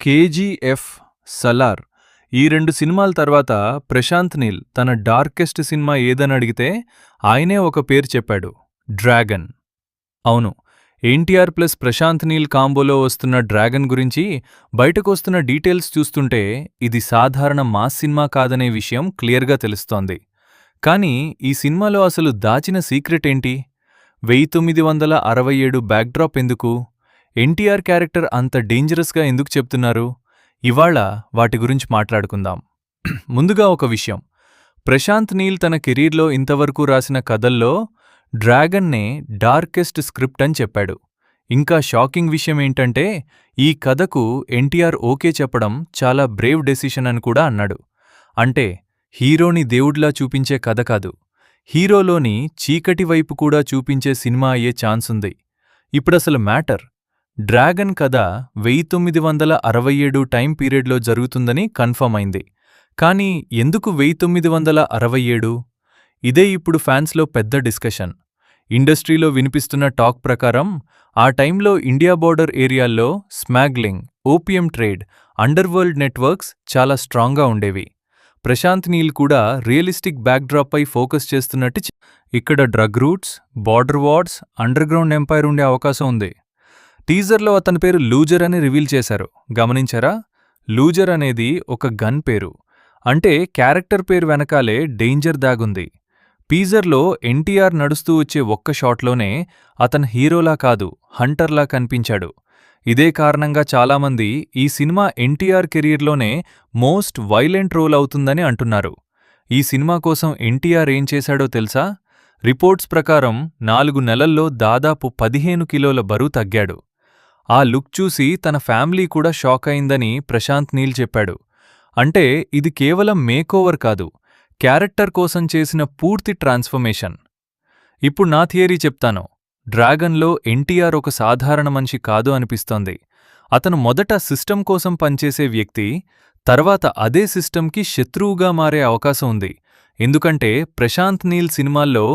KGF, Salaar ఈ 2 సినిమాల తర్వాత ప్రశాంత్ నీల్ తన డార్కెస్ట్ సినిమా ఏదని అడిగితే ఆయనే ఒక పేరు చెప్పాడు, డ్రాగన్. అవును, ఎన్టీఆర్ ప్లస్ ప్రశాంత్ నీల్ కాంబోలో వస్తున్న డ్రాగన్ గురించి బయటకొస్తున్న డీటెయిల్స్ చూస్తుంటే ఇది సాధారణ మాస్ సినిమా కాదనే విషయం క్లియర్గా తెలుస్తోంది. కానీ ఈ సినిమాలో అసలు దాచిన సీక్రెట్ ఏంటి? 1967 బ్యాక్డ్రాప్ ఎందుకు? ఎన్టీఆర్ క్యారెక్టర్ అంత డేంజరస్గా ఎందుకు చెప్తున్నారు? ఇవాళ వాటి గురించి మాట్లాడుకుందాం. ముందుగా ఒక విషయం, ప్రశాంత్ నీల్ తన కెరీర్లో ఇంతవరకు రాసిన కథల్లో డ్రాగన్నే డార్కెస్ట్ స్క్రిప్ట్ అని చెప్పాడు. ఇంకా షాకింగ్ విషయం ఏంటంటే ఈ కథకు ఎన్టీఆర్ ఓకే చెప్పడం చాలా బ్రేవ్ డెసిషన్ అని కూడా అన్నాడు. అంటే హీరోని దేవుడ్లా చూపించే కథ కాదు, హీరోలోని చీకటి వైపు కూడా చూపించే సినిమా అయ్యే ఛాన్సుంది. ఇప్పుడసలు మ్యాటర్, డ్రాగన్ కథ 1967 టైం పీరియడ్లో జరుగుతుందని కన్ఫర్మ్ అయింది. కానీ ఎందుకు 1967? ఇదే ఇప్పుడు ఫ్యాన్స్లో పెద్ద డిస్కషన్. ఇండస్ట్రీలో వినిపిస్తున్న టాక్ ప్రకారం ఆ టైంలో ఇండియా బోర్డర్ ఏరియాల్లో స్మాగ్లింగ్, ఓపియం ట్రేడ్, అండర్వరల్డ్ నెట్వర్క్స్ చాలా స్ట్రాంగ్గా ఉండేవి. ప్రశాంత్ నీల్ కూడా రియలిస్టిక్ బ్యాక్డ్రాప్పై ఫోకస్ చేస్తున్నట్టు ఇక్కడ drug routes, border wars, underground empire ఉండే అవకాశం ఉంది. టీజర్లో అతని పేరు లూజర్ అని రివీల్ చేశారు, గమనించారా? లూజర్ అనేది ఒక గన్ పేరు, అంటే క్యారెక్టర్ పేరు వెనకాలే డేంజర్ దాగుంది. టీజర్లో ఎన్టీఆర్ నడుస్తూ వచ్చే ఒక్క షాట్లోనే అతను హీరోలా కాదు, హంటర్లా కనిపించాడు. ఇదే కారణంగా చాలామంది ఈ సినిమా ఎన్టీఆర్ కెరీర్లోనే మోస్ట్ వైలెంట్ రోల్ అవుతుందని అంటున్నారు. ఈ సినిమా కోసం ఎన్టీఆర్ ఏం చేశాడో తెలుసా? రిపోర్ట్స్ ప్రకారం 4 నెలల్లో దాదాపు 15 కిలోల బరువు తగ్గాడు. ఆ లుక్ చూసి తన ఫ్యామిలీ కూడా షాక్ అయిందని ప్రశాంత్ నీల్ చెప్పాడు. అంటే ఇది కేవలం మేకోవర్ కాదు, క్యారెక్టర్ కోసం చేసిన పూర్తి ట్రాన్స్ఫర్మేషన్. ఇప్పుడు నా థియరీ చెప్తాను. డ్రాగన్లో ఎన్టీఆర్ ఒక సాధారణ మనిషి కాదు అనిపిస్తోంది. అతను మొదట సిస్టమ్ కోసం పనిచేసే వ్యక్తి, తర్వాత అదే సిస్టమ్కి శత్రువుగా మారే అవకాశం ఉంది. ఎందుకంటే ప్రశాంత్ నీల్ సినిమాల్లో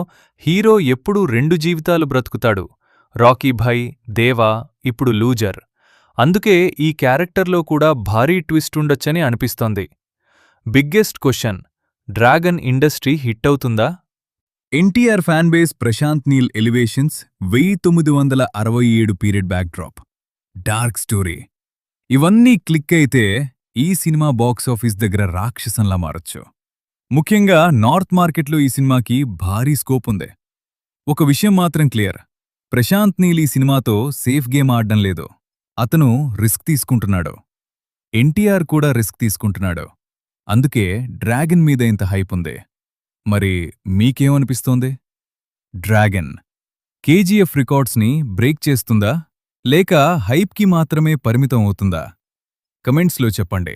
హీరో ఎప్పుడూ 2 జీవితాలు బ్రతుకుతాడు, రాకీభాయ్, దేవా, ఇప్పుడు లూజర్. అందుకే ఈ క్యారెక్టర్లో కూడా భారీ ట్విస్ట్ ఉండొచ్చని అనిపిస్తోంది. Biggest question, dragon industry hit అవుతుందా? NTR fan base Prashanth Neel elevations 1967 period backdrop, dark story, ఇవన్నీ క్లిక్ అయితే ఈ సినిమా బాక్సాఫీస్ దగ్గర రాక్షసంలా మారొచ్చు. ముఖ్యంగా నార్త్ మార్కెట్లో ఈ సినిమాకి భారీ స్కోప్ ఉంది. ఒక విషయం మాత్రం క్లియర్, ప్రశాంత్ నీల్ ఈ సినిమాతో సేఫ్ గేమ్ ఆడడం లేదు, అతను రిస్క్ తీసుకుంటున్నాడు. ఎన్టీఆర్ కూడా రిస్క్ తీసుకుంటున్నాడు. అందుకే డ్రాగన్ మీద ఇంత హైప్ ఉంది. మరి మీకేమనిపిస్తోంది? డ్రాగన్ కేజీఎఫ్ రికార్డ్స్ని బ్రేక్ చేస్తుందా, లేక హైప్కి మాత్రమే పరిమితం అవుతుందా? కమెంట్స్లో చెప్పండి.